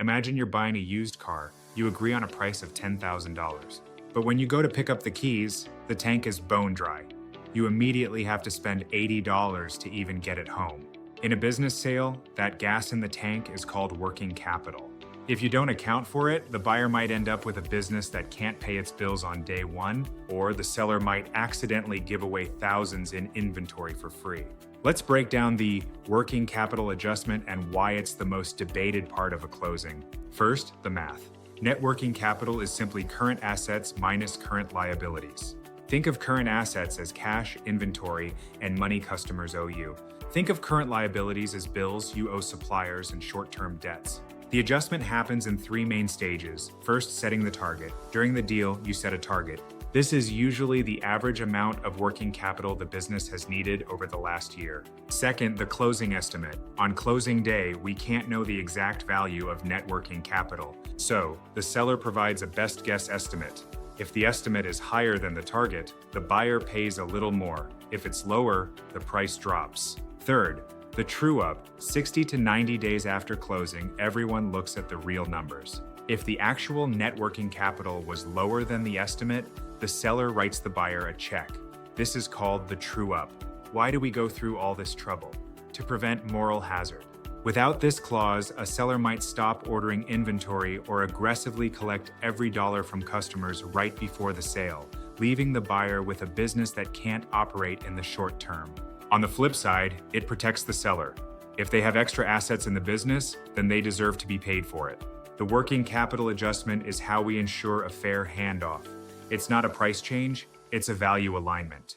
Imagine you're buying a used car. You agree on a price of $10,000. But when you go to pick up the keys, the tank is bone dry. You immediately have to spend $80 to even get it home. In a business sale, that gas in the tank is called working capital. If you don't account for it, the buyer might end up with a business that can't pay its bills on day one, or the seller might accidentally give away thousands in inventory for free. Let's break down the working capital adjustment and why it's the most debated part of a closing. First, the math. Net working capital is simply current assets minus current liabilities. Think of current assets as cash, inventory, and money customers owe you. Think of current liabilities as bills you owe suppliers and short-term debts. The adjustment happens in three main stages. First, setting the target. During the deal, you set a target. This is usually the average amount of working capital the business has needed over the last year. Second, the closing estimate. On closing day, we can't know the exact value of net working capital, so the seller provides a best guess estimate. If the estimate is higher than the target, the buyer pays a little more. If it's lower, the price drops. Third, the true-up. 60 to 90 days after closing, everyone looks at the real numbers. If the actual net working capital was lower than the estimate, the seller writes the buyer a check. This is called the true-up. Why do we go through all this trouble? To prevent moral hazard. Without this clause, a seller might stop ordering inventory or aggressively collect every dollar from customers right before the sale, leaving the buyer with a business that can't operate in the short term. On the flip side, it protects the seller. If they have extra assets in the business, then they deserve to be paid for it. The working capital adjustment is how we ensure a fair handoff. It's not a price change, it's a value alignment.